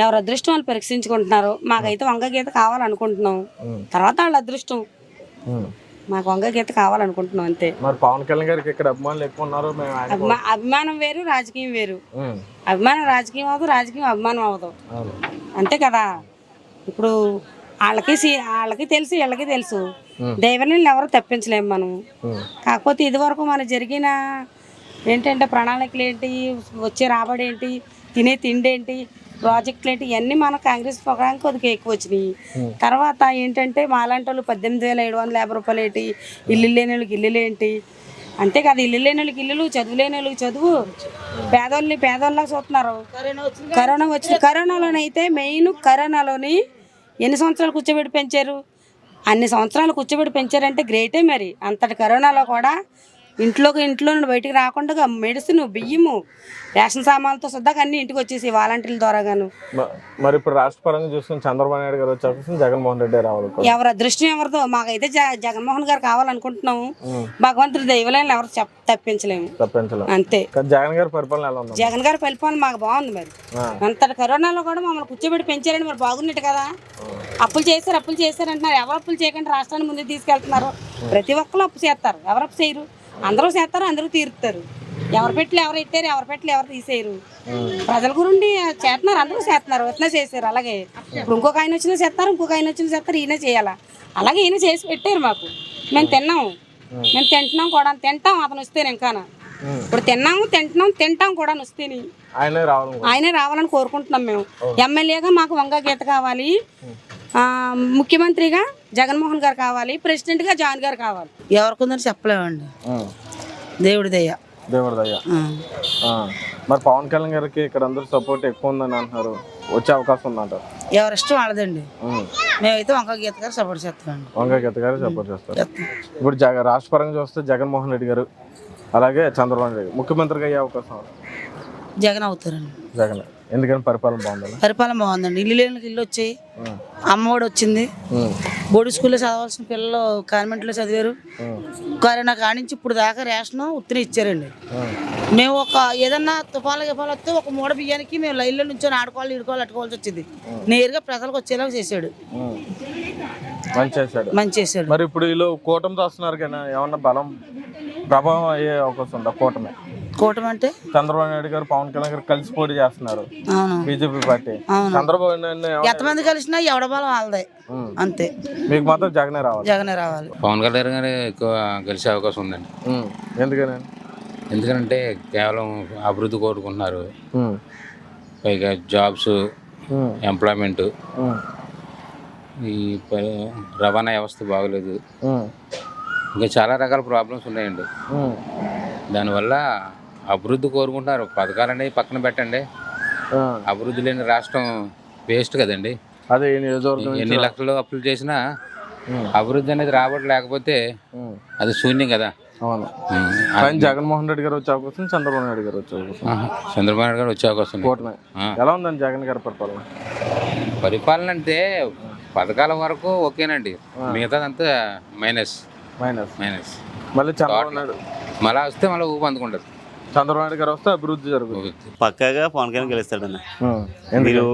ఎవరు అదృష్టం వాళ్ళు పరీక్షించుకుంటున్నారు. మాకైతే వంగ గీత కావాలనుకుంటున్నాం. తర్వాత వాళ్ళ అదృష్టం. మాకు వంగ గీత కావాలనుకుంటున్నాం అంతే. మరి పవన్ కళ్యాణ్ గారికి ఇక్కడ అభిమానులు ఎక్కువ ఉన్నారు. అభిమానం వేరు, రాజకీయం వేరు. అభిమానం రాజకీయం అవ్వదు, రాజకీయం అభిమానం అవ్వదు. అంతే కదా. ఇప్పుడు వాళ్ళకి తెలుసు, వీళ్ళకి తెలుసు. దైవాన్ని ఎవరు తప్పించలేము మనం. కాకపోతే ఇది వరకు మనకు జరిగిన ఏంటంటే ప్రణాళికలు ఏంటి, వచ్చే రాబడి ఏంటి, తినే తిండి ఏంటి, ప్రాజెక్టులు ఏంటి, ఇవన్నీ మన కాంగ్రెస్ ప్రోగ్రాం కొద్దిగా ఎక్కువ వచ్చినాయి. తర్వాత ఏంటంటే మాలాంటి వాళ్ళు 18,750 రూపాయలు ఏంటి, ఇల్లు లేని వాళ్ళకి ఇల్లులు ఏంటి. అంతే కదా, ఇల్లు లేని వాళ్ళకి ఇల్లులు, చదువు లేని వాళ్ళకి చదువు, పేదోళ్ళకి చూస్తున్నారు. కరోనాలోనైతే మెయిన్ కరోనాలోని ఎన్ని సంవత్సరాలు కూర్చోబెట్టి పెంచారు? అన్ని సంవత్సరాలు కూర్చోబెట్టి పెంచారంటే గ్రేటే. మరి అంతటి కరోనాలో కూడా ఇంట్లో నుండి బయటికి రాకుండా మెడిసిన్, బియ్యము, రేషన్ సామాన్లతో సుద్దాక అన్ని ఇంటికి వచ్చేసి వాలంటీర్ల ద్వారాగాను. మరి ఇప్పుడు రాష్ట్ర పరంగా చూసుకుని చంద్రబాబు నాయుడు గారు వచ్చే జగన్మోహన్ రెడ్డి రావాలి. ఎవరి అదృష్టం ఎవరిదో. మాకైతే జగన్మోహన్ గారు కావాలనుకుంటున్నాము. భగవంతుడి దైవలేని ఎవరు తప్పించలేము. అంతే. జగన్ గారి పరిపాలన ఎలా ఉంది? జగన్ గారి పరిపాలన మాకు బాగుంది. మరి అంతటి కరోనాలో కూడా మమ్మల్ని కూర్చోబెట్టి పెంచారని మరి బాగున్నట్టు కదా. అప్పులు చేశారు అంటున్నారు. ఎవరు అప్పులు చేయకుండా రాష్ట్రాన్ని ముందుకు తీసుకెళ్తున్నారు? ప్రతి ఒక్కరు అప్పు చేస్తారు. ఎవరు అప్పు చేయరు? అందరూ చేస్తారు, అందరూ తీరుతారు. ఎవరు పెట్లు ఎవరు ఎత్తారు, ఎవరు పెట్లు ఎవరు తీసేయరు. ప్రజల గురించి చేస్తున్నారు, అందరూ చేస్తున్నారు. ఎట్లా చేశారు అలాగే ఇప్పుడు ఇంకొక ఆయన వచ్చినా చేస్తారు, ఇంకొక ఆయన వచ్చినా చేస్తారు. ఈయన చేయాలా? అలాగే ఈయన చేసి పెట్టారు మాకు. మేము తింటున్నాం కూడా, తింటాం అతను వస్తేనే. ఇంకా ఇప్పుడు తింటాం కూడా వస్తేనే. ఆయనే రావాలని కోరుకుంటున్నాం మేము. ఎమ్మెల్యేగా మాకు వంగ గీత కావాలి, ముఖ్యమంత్రిగా జగన్మోహన్ గారు కావాలి, ప్రెసిడెంట్గా జగన్ గారు కావాలి. ఎవరికొందని చెప్పలేమండి. దేవుడి దయ. మరి పవన్ కళ్యాణ్ గారికి ఇక్కడ అందరూ సపోర్ట్ ఎక్కువ ఉందని అంటున్నారు. వచ్చే అవకాశం ఉందంటారు? ఎవరి ఇష్టం వాళ్ళదండి. మేమైతే వంక గీత గారు సపోర్ట్ చేస్తామండి. వంక గీత గారు సపోర్ట్ చేస్తారు. ఇప్పుడు రాష్ట్ర పరంగా చూస్తే జగన్మోహన్ రెడ్డి గారు అలాగే చంద్రబాబు నాయుడు గారు ముఖ్యమంత్రిగా అయ్యే అవకాశం జగన్ అవుతారండి. జగన్ ఎందుకని పరిపాలన బాగుంది? పరిపాలన బాగుందండి. ఇల్లు లేని ఇల్లు వచ్చాయి, అమ్మఒడి వచ్చింది, బోర్డు స్కూల్లో చదవాల్సిన పిల్లలు కాన్వెంట్లో చదివారు. కరోనా కానించి ఇప్పుడు దాకా రేషన్ ఉత్తిని ఇచ్చారండి. మేము ఏదన్నా తుఫాను వస్తే ఒక మూడ బియ్యానికి మేము లైన్లో నుంచి అట్టుకోవాల్సి వచ్చింది. నేరుగా ప్రజలకు వచ్చేలాగా చేశాడు. మంచి చేశాడు. మరి ఇప్పుడు వీళ్ళు కూటమి వస్తున్నారు కదా, ఏమన్నా బలం ప్రభావం అయ్యే అవకాశం ఉందా కూటమి అంటే? చంద్రబాబు నాయుడు గారు పవన్ కళ్యాణ్ గారు కలిసి పోటీ చేస్తున్నారు. BJP party. చంద్రబాబు నాయుడు ఎంతమంది కలిసినా ఎవడ బలం వాళ్ళదే. అంతే. మీకు మాత్రం జగనే రావాలి. పవన్ కళ్యాణ్ గారు ఎక్కువ గెలిచే అవకాశం ఉందండి. ఎందుకంటే కేవలం అభివృద్ధి కోరుకుంటున్నారు. పైగా జాబ్స్, ఎంప్లాయ్మెంట్, ఈ రవాణా వ్యవస్థ బాగోలేదు. ఇంకా చాలా రకాల ప్రాబ్లమ్స్ ఉన్నాయండి. దానివల్ల అభివృద్ధి కోరుకుంటున్నారు. పథకాలు అనేవి పక్కన పెట్టండి. అభివృద్ధి లేని రాష్ట్రం వేస్ట్ కదండి. అదే ఎన్ని లక్షలు అప్పులు చేసినా అభివృద్ధి అనేది రాబట్టి లేకపోతే అది శూన్యం కదా. జగన్మోహన్ రెడ్డి గారు వచ్చే అవకాశం, చంద్రబాబు నాయుడు గారు వచ్చే అవకాశం. చంద్రబాబు నాయుడు గారు వచ్చే అవకాశం. ఎలా ఉందండి జగన్ గారి పరిపాలన అంటే పథకాల వరకు ఓకేనండి, మిగతాదంతా మైనస్. మళ్ళీ చంద్రబాబు నాయుడు మళ్ళా వస్తే మళ్ళీ ఊపు అందుకుంటారు. చంద్రబాబు నాయుడు గారు వస్తే అభివృద్ధి జరుగుతుంది. పక్కాగా పవన్ కళ్యాణ్ గెలుస్తాడన్న. మీరు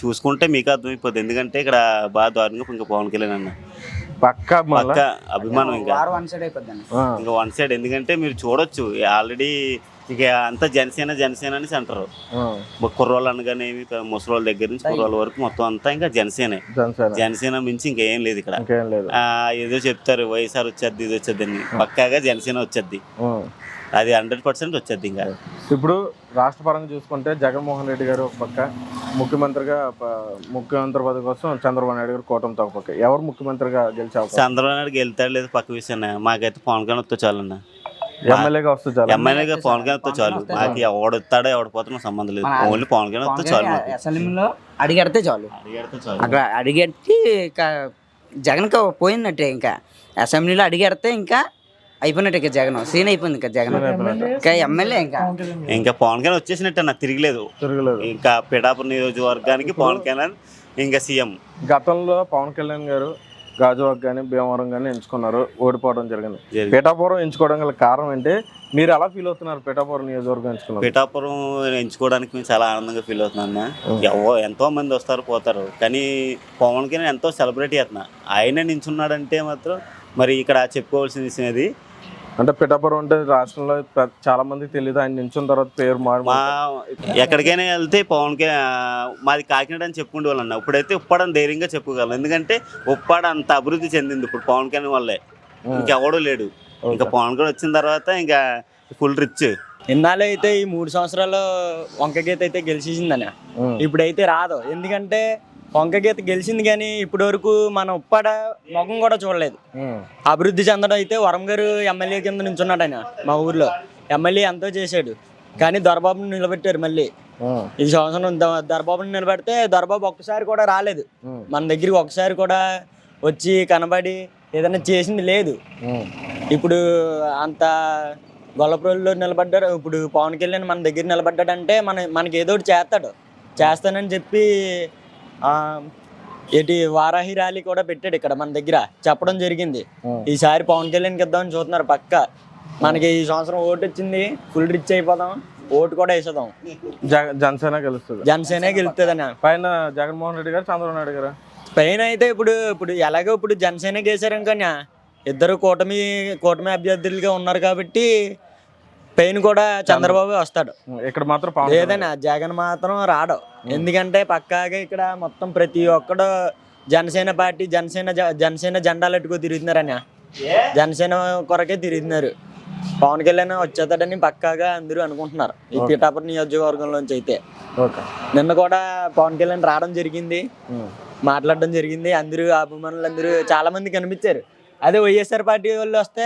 చూసుకుంటే మీకు అర్థమైపోతుంది. ఎందుకంటే ఇక్కడ బాగా దారుణంగా ఇంకా పవన్ కళ్యాణ్ అన్న పక్కా అభిమానం. ఇంకా వన్ సైడ్. ఎందుకంటే మీరు చూడొచ్చు ఆల్రెడీ ఇక అంతా జనసేన అని అంటారు. కుర్రోళ్ళు అనగానేమి, ముసలోళ్ళ దగ్గర నుంచి కుర్రోళ్ళ వరకు మొత్తం అంతా ఇంకా జనసేన మించి ఇంకేం లేదు ఇక్కడ. ఏదో చెప్తారు వైఎస్ఆర్ వచ్చేది, ఇది వచ్చేది అని. పక్కాగా జనసేన వచ్చేది, అది 100% వచ్చేది. ఇంకా ఇప్పుడు రాష్ట్ర పరంగా చూసుకుంటే జగన్మోహన్ రెడ్డి గారు ఒక పక్క ముఖ్యమంత్రి పదవి కోసం చంద్రబాబు నాయుడు గారు కూటమితో ఒక పక్క. ఎవరు ముఖ్యమంత్రిగా గెలిచే అవకాశం? చంద్రబాబు నాయుడు గెలుతాడు లేదు పక్క విషయం. మాకైతే పవన్ కళ్యాణ్ వస్తే చాలన్న. ఎమ్మెల్యేగా పవన్ కళ్యాణ్ వస్తే చాలు. మాకు ఎవడొస్తాడో ఎవడిపోతాడో సంబంధం లేదు. ఓన్లీ పవన్ కళ్యాణ్ వస్తే చాలు. అసెంబ్లీలో అడిగెడితే చాలు. అక్కడ అడిగెట్టి జగన్ పోయినట్టే. ఇంకా అసెంబ్లీలో అడిగెడితే ఇంకా అయిపోయినట్టు. ఇంకా జగన్ సీన్ అయిపోయింది. ఇంకా జగన్ ఇంకా ఎమ్మెల్యే ఇంకా పవన్ కళ్యాణ్ వచ్చేసినట్టు నాకు తిరగలేదు. ఇంకా పిఠాపురం నియోజకవర్గానికి పవన్ కళ్యాణ్ ఇంకా సీఎం. గతంలో పవన్ కళ్యాణ్ గారు గాజువాక కానీ భీమవరం కానీ ఎంచుకున్నారు, ఓడిపోవడం జరిగింది. పిఠాపురం ఎంచుకోవడం గల కారణం ఏంటి? మీరు ఎలా ఫీల్ అవుతున్నారు పిఠాపురం నియోజకవర్గం ఎంచుకున్నారు? పిఠాపురం ఎంచుకోవడానికి మేము చాలా ఆనందంగా ఫీల్ అవుతున్నా. ఎంతో మంది వస్తారు పోతారు, కానీ పవన్ కళ్యాణ్ ఎంతో సెలబ్రిటీ అవుతున్నా. ఆయనే నించున్నాడంటే మాత్రం మరి ఇక్కడ చెప్పుకోవాల్సిన విషయం అది. అంటే పిఠాపురం అంటే రాష్ట్రంలో చాలా మందికి తెలియదు, ఆయన నించున్న తర్వాత పేరు మా ఎక్కడికైనా వెళ్తే పవన్ మాది కాకినాడ అని చెప్పుకుంటే వాళ్ళన్న. ఇప్పుడైతే ఉప్పాడని ధైర్యంగా చెప్పుకోగలం, ఎందుకంటే ఉప్పాడ అంత అభివృద్ధి చెందింది ఇప్పుడు పవన్ కళ్యాణ్ వల్లే, ఇంకెవడూ లేడు. ఇంకా పవన్ కళ్యాణ్ వచ్చిన తర్వాత ఇంకా ఫుల్ రిచ్. ఇన్నాళ్ళు అయితే ఈ 3 సంవత్సరాలు వంకగీత అయితే గెలిచేసిందన్న, ఇప్పుడైతే రాదు. ఎందుకంటే వంకగీత గెలిచింది కానీ ఇప్పటి వరకు మన ఉప్పాడ ముఖం కూడా చూడలేదు. అభివృద్ధి చెందడం అయితే వరం గారు ఎమ్మెల్యే కింద నుంచున్నాడు. ఆయన మా ఊర్లో ఎమ్మెల్యే ఎంతో చేశాడు, కానీ దొరబాబుని నిలబెట్టారు. మళ్ళీ ఈ సంవత్సరం దొరబాబుని నిలబెడితే దొరబాబు ఒక్కసారి కూడా రాలేదు మన దగ్గరికి, ఒక్కసారి కూడా వచ్చి కనబడి ఏదైనా చేసింది లేదు. ఇప్పుడు అంత గొల్లప్రోల్లో నిలబడ్డారు. ఇప్పుడు పవన్ కళ్యాణ్ మన దగ్గర నిలబడ్డాడంటే మనకి ఏదో ఒకటి చేస్తానని చెప్పి వారాహి ర్యాలీ కూడా పెట్టాడు ఇక్కడ మన దగ్గర, చెప్పడం జరిగింది. ఈసారి పవన్ కళ్యాణ్కి ఇద్దామని చూస్తున్నారు పక్క. మనకి ఈ సంవత్సరం ఓటు వచ్చింది, ఫుల్ రిచ్ అయిపోదాం, ఓటు కూడా వేసేద్దాం. జనసేన గెలుస్తుంది, జనసేన గెలుస్తుంది అన్న. పైన జగన్మోహన్ రెడ్డి గారు, చంద్రబాబు నాయుడు గారు పైన అయితే ఇప్పుడు ఎలాగో ఇప్పుడు జనసేన గెలిచారు కానీ ఇద్దరు కూటమి అభ్యర్థులుగా ఉన్నారు కాబట్టి పైన కూడా చంద్రబాబు వస్తాడు. ఇక్కడ మాత్రం లేదన్నా జగన్ మాత్రం రాడు. ఎందుకంటే పక్కాగా ఇక్కడ మొత్తం ప్రతి ఒక్కడు జనసేన పార్టీ జనసేన జెండాలు ఎట్టుకో తిరుగుతున్నారని, జనసేన కొరకే తిరుగుతున్నారు. పవన్ కళ్యాణ్ వచ్చేస్తాడని పక్కాగా అందరూ అనుకుంటున్నారు ఈ పిఠాపురం నియోజకవర్గంలోంచి. అయితే నిన్న కూడా పవన్ కళ్యాణ్ రావడం జరిగింది, మాట్లాడడం జరిగింది. అందరూ అభిమానులు అందరూ చాలా మంది కనిపించారు. అదే వైఎస్ఆర్ పార్టీ వాళ్ళు వస్తే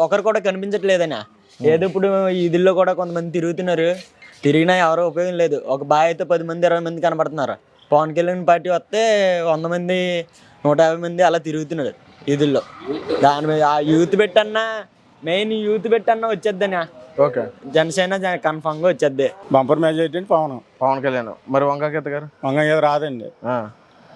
ఒకరు కూడా కనిపించట్లేదన్నా. ఏదో ఇప్పుడు ఇదిల్లో కూడా కొంతమంది తిరుగుతున్నారు, తిరిగినా ఎవరో ఉపయోగం లేదు. ఒక బాయ్ అయితే 10 మంది 20 మంది కనబడుతున్నారు. పవన్ కళ్యాణ్ పార్టీ వస్తే 100 మంది 150 మంది అలా తిరుగుతున్నాడు ఇదిల్లో. దాని మీద ఆ యూత్ పెట్టన్నా, మెయిన్ యూత్ పెట్టన్నా వచ్చేద్దనా. ఓకే, జనసేన కన్ఫామ్గా వచ్చేద్ది. Bumper majority Pawan Kalyan. మరి వంకాగీత గారు? వంకాగీత రాదండి.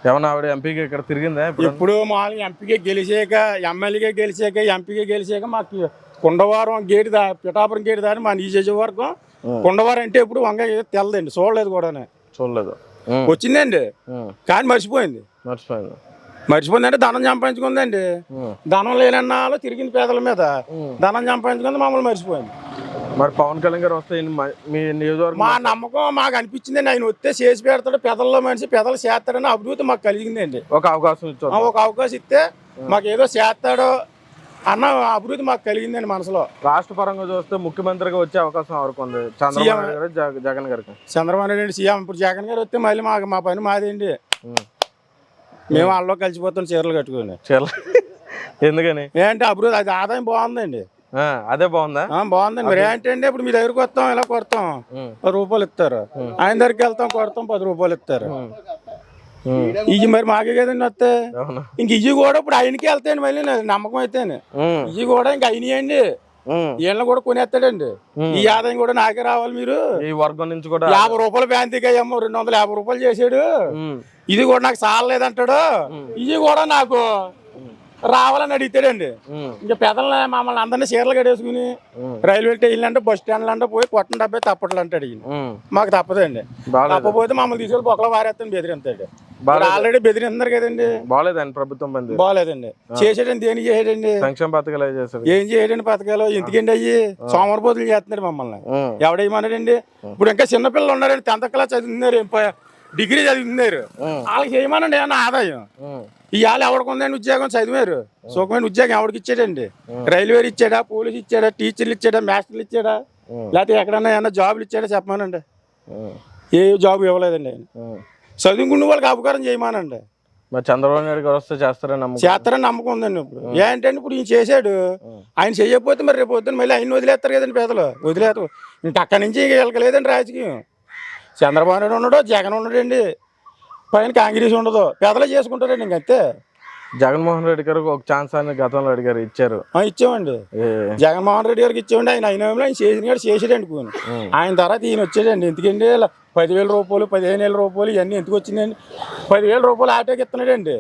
ఏమన్నా ఆవిడ ఎంపీకి ఇక్కడ తిరిగిందా? ఇప్పుడు మామూలుగా ఎంపీకి గెలిచాక, ఎమ్మెల్యేగా గెలిచాక, ఎంపీగా గెలిచాక మాకు కుండవారం గేటు పిఠాపురం గేటు దాని మా నియోజకవర్గం కుండవారం అంటే ఇప్పుడు వంకాగీత తెల్లదండి, చూడలేదు కూడా. చూడలేదు, వచ్చిందండి కానీ మర్చిపోయింది అంటే ధనం సంపాదించుకుందండి. ధనం లేనన్నాళ్ళు తిరిగింది పేదల మీద, ధనం సంపాదించుకుంది, మమ్మల్ని మర్చిపోయింది. మరి పవన్ కళ్యాణ్ గారు వస్తే మీ నియోజకవర్గం మా నమ్మకం మాకు అనిపించిందండి, ఆయన వస్తే చేసి పెడతాడు, పెదల్లో మనిషి పెదలు చేస్తాడని అభివృద్ధి మాకు కలిగిందండి. ఒక అవకాశం ఇస్తే మాకు ఏదో చేస్తాడో అన్న అభివృద్ధి మాకు కలిగిందండి మనసులో. రాష్ట్ర పరంగా చూస్తే ముఖ్యమంత్రిగా వచ్చే అవకాశం ఎవరికి ఉంది? చంద్రబాబు నాయుడు గారు, జగన్ గారికి? చంద్రబాబు నాయుడు సీఎం. ఇప్పుడు జగన్ గారు వస్తే మళ్ళీ మా పని మాదేండి, మేము వాళ్ళలో కలిసిపోతాం చీరలు కట్టుకుని. ఎందుకని? ఏంటంటే అభివృద్ధి, అది ఆదాయం బాగుందండి. అదే బాగుందా? బాగుందండి. మరి ఏంటంటే ఇప్పుడు మీ దగ్గరకు వస్తాం, ఇలా కొడతాం 10 రూపాయలు ఇస్తారు, ఆయన దగ్గరికి వెళ్తాం కొడతాం 10 రూపాయలు ఇస్తారు. ఇవి మరి మాకే కదండి వస్తే. ఇంక ఇవి కూడా ఇప్పుడు ఆయనకి వెళ్తాయండి మళ్ళీ నమ్మకం అయితేనే. ఇవి కూడా ఇంక అయినాయండి, వీళ్ళని కూడా కొనేస్తాడండి. ఈ ఆదాయం కూడా నాకే రావాలి. మీరు ఈ వర్గం నుంచి కూడా 50 రూపాయలు బ్యాంతికి అయ్యాము, 250 రూపాయలు చేసాడు, ఇది కూడా నాకు చాలలేదంటాడు. ఇవి కూడా నాకు రావాలని అడిగితాడండి. ఇంకా పెదల్ని మమ్మల్ని అందరినీ చీరలు కట్టేసుకుని రైల్వే స్టేషన్లు అంటే బస్ స్టాండ్లు అంటే పోయి కొట్టం డబ్బే తప్పట్లు అంటే అడిగింది. మాకు తప్పదండి, తప్పపోతే మమ్మల్ని తీసుకెళ్ళి బొక్కలో వారేస్తాను బెదిరింతాడు. ఆల్రెడీ బెదిరిస్తున్నారు కదండి. బాగాలేదండి ప్రభుత్వం బంద్, బాగాలేదండి. చేసాడండి, దేనికి చేసాడండి? సంక్షేమ పథకాలు చేశారు. ఏం చేయడండి పథకాలు? ఎందుకండి అయ్యి సోమవారపోతులు చేస్తున్నాడు మమ్మల్ని. ఎవడేయమన్నాడండి? ఇప్పుడు ఇంకా చిన్నపిల్లలు ఉన్నారండి, 10th క్లాస్ చదువుతున్నారు, డిగ్రీ చదువుతున్నారు, వాళ్ళకి చేయమనండి ఏమన్నా ఆదాయం. ఇవాళ ఎవరికి ఉందండి ఉద్యోగం? చదివారు, సుఖమైన ఉద్యోగం ఎవరికి ఇచ్చాడండి? రైల్వే ఇచ్చాడా, పోలీసు ఇచ్చాడా, టీచర్లు ఇచ్చాడా, మాస్టర్లు ఇచ్చాడా, లేకపోతే ఎక్కడన్నా ఏమన్నా జాబులు ఇచ్చాడా చెప్పమానండి. ఏ జాబ్ ఇవ్వలేదండి ఆయన. చదువుకున్న వాళ్ళకి అపకారం చేయమానండి. మరి చంద్రబాబు నాయుడు గారు వస్తే చేస్తారని నమ్మకం ఉందండి. ఇప్పుడు ఏంటంటే ఇప్పుడు ఈయన చేశాడు, ఆయన చేయకపోతే మరి రేపు పొద్దున్న మళ్ళీ ఆయన వదిలేస్తారు కదండి పేదలు. వదిలేస్తారు ఇంక అక్కడి నుంచి వెళ్ళలేదండి రాజకీయం. చంద్రబాబు నాయుడు ఉన్నాడు, జగన్ ఉన్నాడండి, పైన కాంగ్రెస్ ఉండదు, పేదలు చేసుకుంటారండి ఇంకంతే. జగన్మోహన్ రెడ్డి గారికి ఒక ఛాన్స్ అని గతంలో అడిగారు, ఇచ్చారు. ఇచ్చామండి, జగన్మోహన్ రెడ్డి గారికి ఇచ్చామండి. ఆయన చేసిన చేసాడండి పోను. ఆయన తర్వాత ఈయన వచ్చాడండి. ఎందుకంటే 10,000 రూపాయలు 15,000 రూపాయలు ఇవన్నీ ఎందుకు వచ్చిందండి? 10,000 రూపాయలు ఆటోకి ఇస్తున్నాడండి,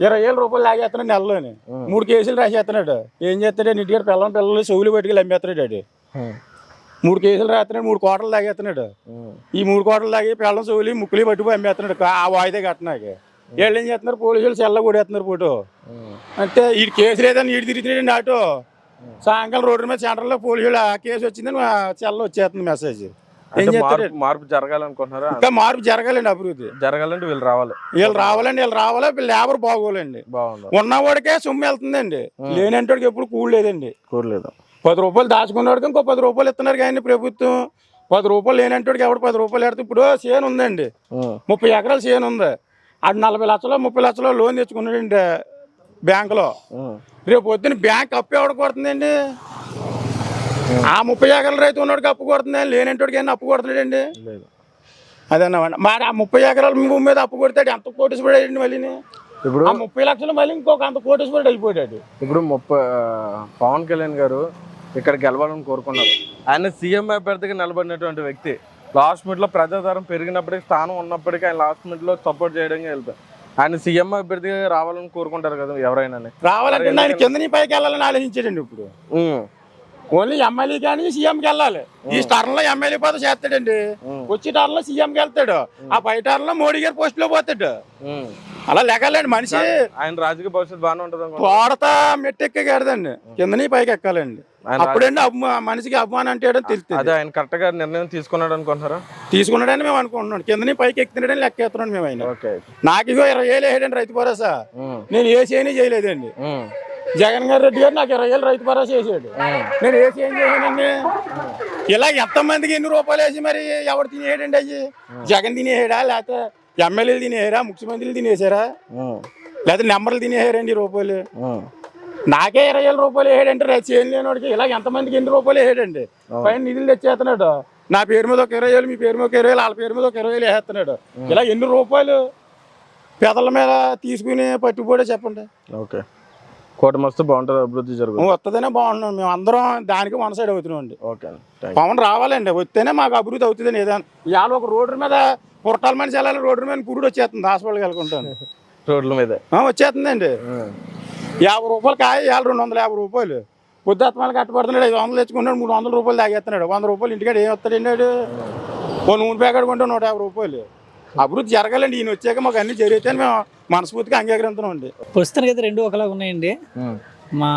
20,000 రూపాయలు లాగేస్తున్నాడు నెలలోని, 3 కేసులు రాసేస్తున్నాడు. ఏం చేస్తాడు? ఇంటికి పిల్లలు చెవులు పెట్టుకుని అమ్మేస్తున్నాడు. 3 కేసులు రాస్తున్నాడు, 3 కోటలు తాగేస్తున్నాడు. ఈ 3 కోటలు తాగి పిల్లలు చెవులు ముక్కులు పట్టుకుని అమ్మేస్తున్నాడు ఆ వాయిదా కట్టనాక. వీళ్ళు ఏం చేస్తున్నారు? పోలీసులు సెల్ల కొడేస్తున్నారు ఫోటో. అంటే ఈ కేసు లేదని ఈడు తిరుగుతున్నాడండి ఆటో. సాయంకాలం రోడ్డు మీద సెంటర్లో పోలీసులు ఆ కేసు వచ్చిందని సెల్ల వచ్చేస్తుంది మెసేజ్. ఏం చేస్తారు? మార్పు జరగాలనుకుంటున్నారా? ఇంకా మార్పు జరగాలండి, అభివృద్ధి జరగాలంటే వీళ్ళు రావాలి. వీళ్ళు లేబర్ బాగోలేండి. ఉన్నవాడికే సొమ్ము వెళ్తుందండి, లేనంటోడికి ఎప్పుడు కూడలేదండి. కూడలేదు. 10 రూపాయలు దాచుకున్నవాడికి ఇంకో 10 రూపాయలు ఇస్తున్నారు కానీ ప్రభుత్వం. 10 రూపాయలు లేనంటోడికి ఎవడు 10 రూపాయలు పెడితే. ఇప్పుడు చేను ఉందండి, 30 ఎకరాల చేను ఉంది. అది 40 లక్షలు 30 లక్షలు లోన్ తెచ్చుకున్నాడండి బ్యాంకులో. రేపు పొద్దున్న బ్యాంక్ అప్పు ఎవడ కొడుతుందండి? ఆ 30 ఎకరాల రైతు ఉన్నోడికి అప్పు కొడుతుంది, లేనంటోడికి ఏమన్నా అప్పు కొడుతున్నాడండి? అదన్నమాట. మరి ఆ 30 ఎకరాల భూమి మీద అప్పు కొడతాడు, ఎంత కోటీశ్వరుడు మళ్ళీ. ఇప్పుడు ఆ 30 లక్షలు మళ్ళీ ఇంకొక అంత కోటీశ్వరుడు అయిపోయాడు. ఇప్పుడు పవన్ కళ్యాణ్ గారు ఇక్కడ గెలవాలని కోరుకున్నారు. ఆయన సీఎం అభ్యర్థిగా నిలబడినటువంటి వ్యక్తి. లాస్ట్ మినిట్లో ప్రజాదరణ పెరిగినప్పటికీ, స్థానం ఉన్నప్పటికీ ఆయన లాస్ట్ మినిట్లో సపోర్ట్ చేయడానికి వెళ్తారు. ఆయన సీఎం అభ్యర్థిగా రావాలని కోరుకుంటారు కదా ఎవరైనా. రావాలంటే ఆయన కింద పైకి వెళ్ళాలని ఆలోచించాడండి. ఇప్పుడు ఓన్లీ ఎమ్మెల్యే కానీ సీఎంకి వెళ్ళాలి. ఈ టర్న్ లో ఎమ్మెల్యే పదవి చేస్తాడండి, వచ్చి టర్న్ లో సీఎంకి వెళ్తాడు, ఆ పై టర్న్ లో మోడీ గారి పోస్ట్ లో పోతాడు. అలా లెక్కలేండి మనిషి. ఆయన రాజకీయ భవిష్యత్తు బాగానే ఉంటుంది. కోడత మెట్టెక్కగడదండి, కిందని పైకి ఎక్కాలండి. అప్పుడండి మనిషికి అభిమానం అంటే తెలుస్తుంది. అదే ఆయన కరెక్ట్ గా నిర్ణయం తీసుకున్నాడు అనుకుంటారా? తీసుకున్నాడని మేము అనుకుంటున్నాం. కిందని పైకి ఎక్కుతున్నాడని లెక్క ఎత్తున్నాడు మేము. ఆయన నాకు ఇగో 20,000 వేసాడండి రైతు భరోసా. నేను ఏ చేయని చేయలేదండి. జగన్ గారు రెడ్డి గారు నాకు 20,000 రైతు భరోసా వేసాడు, నేను ఏ చేయని చేయనండి. ఇలా ఎంతమందికి ఎన్ని రూపాయలు వేసి మరి ఎవరు తినేయడండి? అయ్యి జగన్ తినేయడా, లేకపోతే ఎమ్మెల్యేలు తినేసారా, ముఖ్యమంత్రులు తినేసారా, లేకపోతే నెంబర్లు తినేసారండి రూపాయలు? నాకే 20,000 రూపాయలు వేసాడంటే చేయని లేనివాడికి ఇలా ఎంతమందికి ఎన్ని రూపాయలు వేసాడండి? పైన నిధులు తెచ్చేస్తున్నాడు. నా పేరు మీద ఒక 20,000, మీ పేరు మీద ఒక 20,000, వాళ్ళ పేరు మీద ఒక 20,000 వేసేస్తున్నాడు. ఇలా ఎన్ని రూపాయలు పేదల మీద తీసుకుని పట్టుబడే చెప్పండి. ఓకే, కూటమి వస్తే బాగుంటుంది, అభివృద్ధి జరుగుతుంది. వస్తుందనే బాగుంటున్నాం మేము అందరం, దానికి వన్ సైడ్ అవుతున్నాం అండి. ఓకే, పవన్ రావాలండి, వస్తేనే మాకు అభివృద్ధి అవుతుందని. ఏదైనా ఇవాళ ఒక రోడ్డు మీద పురటాల మనిషి వెళ్ళాలి, రోడ్డు మీద పురుడు వచ్చేస్తుంది, హాస్పిటల్కి వెళ్ళుకుంటాను. రోడ్ల మీద వచ్చేస్తుందండి. 50 రూపాయలు కాయ ఇవాళ 250 రూపాయలు. పొద్దుత్మాలు కట్టబడుతున్నాడు, 500 తెచ్చుకున్నాడు, 300 రూపాయలు తాగేస్తున్నాడు. 100 రూపాయలు ఇంటికాడ ఏం వస్తాడు? ఓ నూనె ప్యాకెట్ కొంటే 150 రూపాయలు. అభివృద్ధి జరగాలండి. ఈయన వచ్చాక మాకు అన్ని జరిగితే మేము మనస్ఫూర్తిగా అంగీకరిస్తున్నాం అండి. ప్రస్తుతానికి అయితే 2 ఒకలాగా ఉన్నాయండి. మా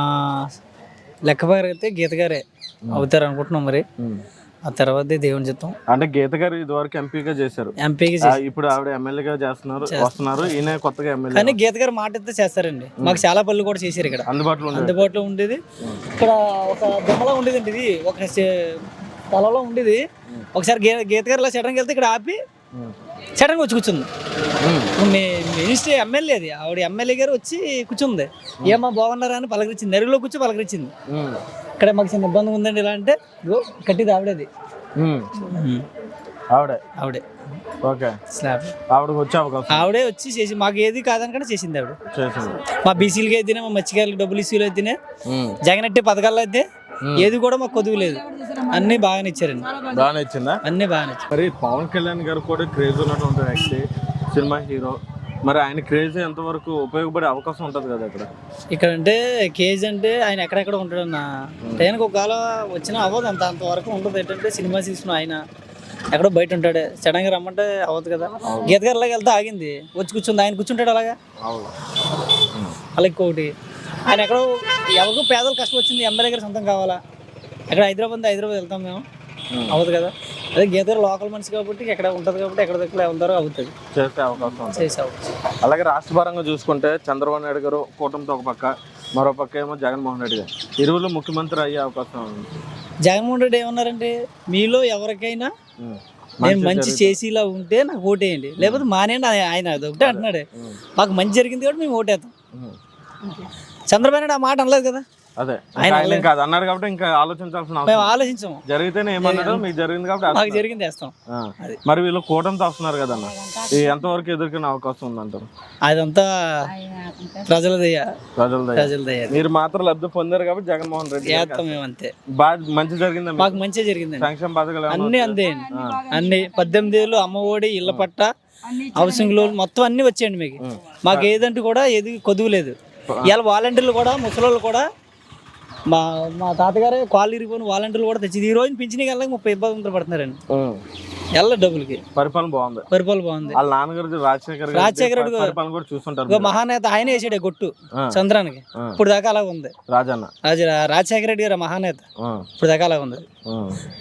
లెక్క ప్రకారం అయితే గీత గారే అవుతారు అనుకుంటున్నాం. మరి ఆ తర్వాత దేవుని చిత్తం. అంటే గీత గారు ఇదివరకు ఎంపీగా చేశారు, ఇప్పుడు ఆవిడ ఎమ్మెల్యేగా వస్తున్నారు. ఈయన కొత్తగా ఎమ్మెల్యే. కానీ గీత గారు మాట అయితే చేస్తారండి. మాకు చాలా పనులు కూడా చేశారు ఇక్కడ, అందుబాటులో ఉండేది. ఇక్కడ ఒక బొమ్మలా ఉండేదండి, ఇది ఒక స్థలంలో ఉండేది. ఒకసారి గీత గారు ఇలా సడన్గా వెళ్తే ఇక్కడ ఆపి సడన్గా వచ్చి కూర్చుంది. మినిస్టర్ ఎమ్మెల్యే, అది ఆవిడ ఎమ్మెల్యే గారు వచ్చి కూర్చుంది. ఏమా బాగున్నారా అని పలకరించింది, నరుగులో కూర్చో పలకరించింది. ఇక్కడ మాకు చిన్న ఇబ్బంది ఉందండి ఇలా అంటే, కట్టిది ఆవిడది, ఆవిడే. ఓకే, స్లాబ్ ఆవిడే వచ్చి చేసి మాకు ఏది కాదనకుండా చేసింది ఆవిడ. మా బీసీలకి అయితేనే, మా మత్స్యకారులకు డబ్బులు ఇష్యూలు అయితేనే, జగనట్టి పథకాల్లో అయితే ఏది కూడా మాకు కొద్దుగు లేదు, అన్ని బాగానే ఇచ్చారండి. బాగానే ఇచ్చిందా? అన్ని బాగానే ఇచ్చారు. మరి పవన్ కళ్యాణ్ గారు కూడా క్రేజ్ ఉన్నటువంటి వ్యక్తి, సినిమా హీరో. మరి ఆయన క్రేజ్ ఎంతవరకు ఉపయోగపడే అవకాశం ఉంటుంది కదా ఇక్కడ అంటే కేజ్ అంటే ఆయన ఎక్కడెక్కడ ఉంటాడన్న టైంకి ఒకవేళ వచ్చినా అవ్వదు, అంతవరకు ఉంటుంది. ఏంటంటే సినిమా తీసుకున్న ఆయన ఎక్కడో బయట ఉంటాడు, సడన్గా రమ్మంటే అవ్వదు కదా. గీత గారు అలాగే వెళ్తే ఆగింది, వచ్చి కూర్చుంది, ఆయన కూర్చుంటాడు అలాగా. అలా ఇంకొకటి ఆయన ఎక్కడో ఎవరికో పేదలు కష్టం వచ్చింది, ఎమ్మెల్యే గారు సొంతం కావాలా, ఎక్కడ హైదరాబాద్ వెళ్తాం మేము, అవ్వదు కదా. అదే గీత గారు లోకల్ మనిషి కాబట్టి ఎక్కడ ఉంటుంది కాబట్టి ఎక్కడ దగ్గర వెళ్తారో అవుతుంది, చేసే అవకాశం. అలాగే రాష్ట్ర పరంగా చూసుకుంటే చంద్రబాబు నాయుడు గారు కూటమితో ఒక పక్క, మరో పక్క ఏమో జగన్మోహన్ రెడ్డి గారు, ఇరువురు ముఖ్యమంత్రి అయ్యే అవకాశం ఉంది. జగన్మోహన్ రెడ్డి ఏమన్నారంటే, మీలో ఎవరికైనా నేను మంచి చేసేలా ఉంటే నాకు ఓటేయండి, లేకపోతే మానేయండి. ఆయన అదొకటే అంటున్నాడు, మాకు మంచి జరిగింది కాబట్టి మేము ఓటేస్తాం. చంద్రబాబు నాయుడు ఆ మాట అనలేదు కదా. అదే ఆయన ఆయన ఇంకా అది అన్నాడు కాబట్టి ఇంకా ఆలోచించాల్సిన మేము అవసరం ఆలోచించాము, జరిగితేనే ఏమన్నాడు, మీకు జరిగింది కాబట్టి మాకు వేస్తున్నారు. జరిగింది వేస్తాం. ఆ. మరి వీళ్ళు కూటమితో వస్తున్నారు కదన్న, ఈ ఎంతవరకు ఎదుర్కొనే అవకాశం ఉందంటారు? అదంతా ప్రజలదయ్యా, ప్రజలదయ. ప్రజలదయ్యా. మీరు మాత్రం లబ్ధి పొందారు కాబట్టి జగన్మోహన్ రెడ్డి గారికి వేస్తాం మేము అంతే. బాగా మంచి జరిగిందా మీకు? మాకు మంచిగా జరిగిందండి. సంక్షేమ పథకాలు ఏమన్నా అన్ని అందే అన్ని 18 ఏళ్ళు అమ్మ ఒడి, ఇళ్ల పట్ట, హౌసింగ్ లోన్ మొత్తం అన్ని వచ్చాయండి మీకు. మాకు ఏదంటూ కూడా ఏది కొదువు లేదు. ఇవాళ వాలంటీర్లు కూడా, ముసలోళ్ళు కూడా, మా మా తాతగారే కాళ్ళు ఇరిగిపోయిన వాలంటీర్లు కూడా తెచ్చి ఈ రోజు పింఛన్ వెళ్ళక 30 ఇబ్బందులు పడుతున్నారండి ఎల్ల డబ్బులకి. పరిపాలన బాగుంది, పరిపాలన బాగుంది. వాళ్ళ నాన్నగారు రాజశేఖర్ రాజశేఖర్ పరిపాలన కూడా చూస్తుంటారు. ఇగో మహానేత ఆయన వేసాడే కొట్టు చంద్రానికి, ఇప్పుడు దాకా అలా ఉంది. రాజన్న రాజశేఖర రెడ్డి గారు మహానేత, ఇప్పుడు దాకా అలా ఉంది.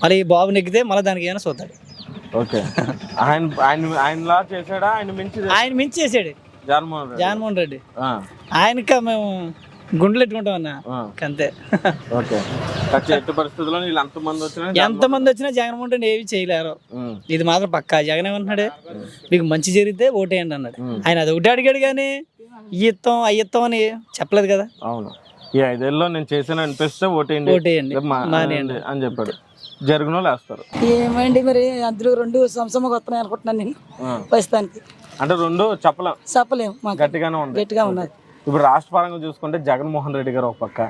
మళ్ళీ ఈ బాబు నెగ్గితే మళ్ళీ దానికి ఏమైనా చూద్దాడు. ఓకే, ఆయన ఆయన ఆయనలా చేశాడా, ఆయన మించి చేసాడు జగన్మోహన్ రెడ్డి. ఆయనక మేము గుండెలు ఎట్టుకుంటాం అన్న అంతే. ఓకే, ఎట్టి పరిస్థితుల్లో వీళ్ళు ఎంతమంది వచ్చినా జగన్మోహన్ రెడ్డి ఏమి చేయలేరు. ఇది మాత్రం పక్కా. జగన్ ఏమంటున్నాడు, మీకు మంచి జరిగితే ఓటేయండి అన్నాడు. ఆయన అది ఒకటి అడిగాడు కానీ ఇత్తం అయ్యిత్తం అని చెప్పలేదు కదా. అవును, ఈ 5 ఏళ్ళలో నేను చేసాను అనిపిస్తే ఓటేయండి అని చెప్పాడు. జరిగిన వాళ్ళు వేస్తారు. ఏమండి మరి అందులో 2 సంవత్సరం వస్తున్నాయి అనుకుంటున్నాను నేను ప్రస్తుతానికి. అంటే 2 చెప్పలేము, గట్టిగానే ఉంది. గట్టిగా ఉన్నది. ఇప్పుడు రాష్ట్ర పరంగా చూసుకుంటే జగన్మోహన్ రెడ్డి గారు ఒక పక్క,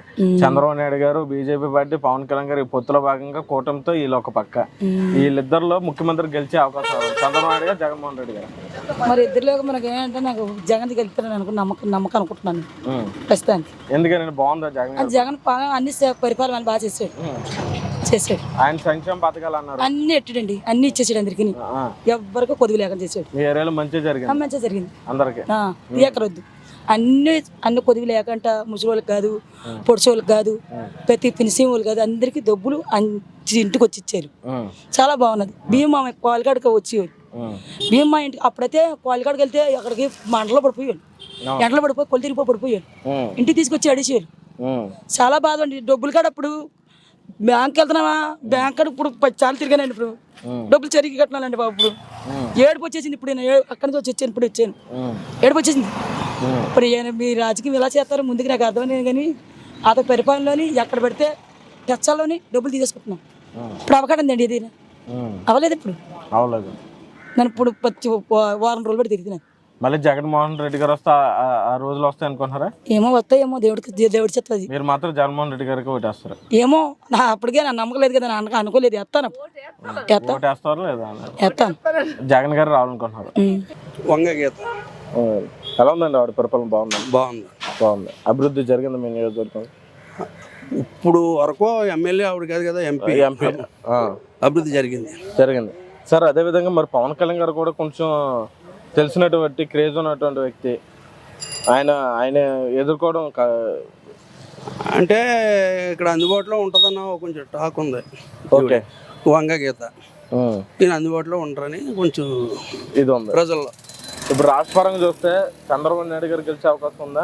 చంద్రబాబు నాయుడు గారు, బీజేపీ పార్టీ, పవన్ కళ్యాణ్ గారు ఈ పొత్తులో భాగంగా కూటమితో వీళ్ళు ఒక పక్క. వీళ్ళిద్దరిలో ముఖ్యమంత్రి గెలిచే అవకాశం చంద్రబాబు నాయుడు గారు, జగన్మోహన్ రెడ్డి గారు. మరి ఇద్దరిలో మనకి ఏంటంటే నాకు జగన్ గెలుపుతాను నమ్మకం అనుకుంటున్నాను ప్రస్తుతానికి. ఎందుకని బాగుందా జగన్? జగన్ అన్ని పరిపాలన బాగా చేసాడు. ఆయన సంక్షేమ పథకాలు అన్నారు, అన్ని ఎట్టండి, అన్ని ఇచ్చేసాడు అందరికి, ఎవరికి కొద్దిగా లేకుండా చేసాడు. మీ ఏరియాలో మంచిగా జరిగింది అందరికి, ఎక్కడొద్దు. అన్ని కొద్దిగా లేకుండా ముసలివాళ్ళకి కాదు, పొడిచోళ్ళకి కాదు, ప్రతి ఫినిషింగ్ వాళ్ళు కాదు, అందరికి డబ్బులు ఇంటికి వచ్చి ఇచ్చారు. చాలా బాగున్నది. బియ్యం మా కోలికాడికి వచ్చేవాళ్ళు. బియ్యం మా ఇంటికి అప్పుడైతే కోలికాడికి వెళ్తే అక్కడికి మంటలో పడిపోయాడు, ఎండలో పడిపోయి కొలు తిరిగిపోయి పడిపోయాడు. ఇంటికి తీసుకొచ్చి అడిచేవాళ్ళు. చాలా బాధ అండి. డబ్బులు కాడ అప్పుడు బ్యాంక్ వెళ్తున్నావా, బ్యాంక్ కాడ ఇప్పుడు 10 సార్లు తిరిగానండి. ఇప్పుడు డబ్బులు చెరిగి కట్టినాలండి బాబు. ఇప్పుడు ఏడుపు వచ్చేసింది. ఇప్పుడు నేను అక్కడి నుంచి వచ్చాను, ఇప్పుడు వచ్చాను, ఏడుపు వచ్చేసింది. ఇప్పుడు మీ రాజకీయం ఎలా చేస్తారో ముందుకు నాకు అర్థమైంది కానీ అతని పరిపాలనలోని ఎక్కడ పెడితే టచ్లోని డబ్బులు తీసేసుకుంటున్నాం. ఇప్పుడు అవకాశం అండి, ఇది అవ్వలేదు. ఇప్పుడు నేను ఇప్పుడు వారం రోజులు పెట్టి తిరుగుతున్నాను. మళ్ళీ జగన్మోహన్ రెడ్డి గారు వస్తే ఆ రోజులు వస్తాయి అనుకుంటున్నారా? ఏమో వస్తాయేమో, దేవుడి చెప్తుంది. మీరు మాత్రం జగన్మోహన్ రెడ్డి గారికి ఓటేస్తారు? ఏమో అప్పటికే నా నమ్మకం లేదు కదా, అనుకోలేదు. ఎత్తాను ఓటేస్తారా లేదా? ఎత్తాను. జగన్ గారు రావాలనుకుంటున్నారు. వంగ గీత ఎలా ఉందండి ఆవిడ పరిపాలన? బాగుంది. అభివృద్ధి జరిగింది మీ నియోజకవర్గం? ఇప్పుడు వరకు ఎమ్మెల్యే ఆవిడ కాదు కదా, ఎంపీ అభివృద్ధి జరిగింది. సార్ అదేవిధంగా మరి పవన్ కళ్యాణ్ గారు కూడా కొంచెం తెలిసినటువంటి క్రేజ్ ఉన్నటువంటి వ్యక్తి, ఆయన ఎదుర్కోవడం అంటే ఇక్కడ అందుబాటులో ఉంటుందన్న కొంచెం టాక్ ఉంది. ఓకే, వంగ గీత నేను అందుబాటులో ఉంటారని కొంచెం ఇది ఉంది ప్రజల్లో. ఇప్పుడు రాష్ట్రపరంగా చూస్తే చంద్రబాబు నాయుడు గారు గెలిచే అవకాశం ఉందా,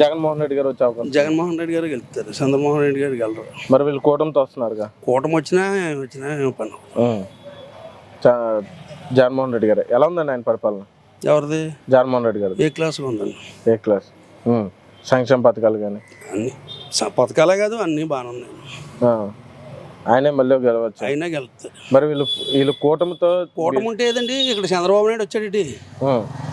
జగన్మోహన్ రెడ్డి గారు వచ్చే అవకాశం? జగన్మోహన్ రెడ్డి గారు గెలుస్తారు, చంద్రమోహన్ రెడ్డి గారు గెలరు. మరి వీళ్ళు కూటమితో వస్తున్నారుగా. కూటమి వచ్చినా పని. జగన్మోహన్ రెడ్డి గారు ఎలా ఉందండి ఆయన పరిపాలన? ఎవరిది? జగన్మోహన్ రెడ్డి గారు. ఏ క్లాస్ ఉందండి? ఏ క్లాస్. సంక్షేమ పథకాలు కానీ అన్ని పథకాలే కాదు, అన్నీ బాగానే ఉన్నాయి. ఆయనే మళ్ళీ గెలవచ్చు, అయినా గెలుస్తారు. మరి వీళ్ళు కూటమితో. కూటమి ఉంటే ఏదండి, ఇక్కడ చంద్రబాబు నాయుడు వచ్చాడు,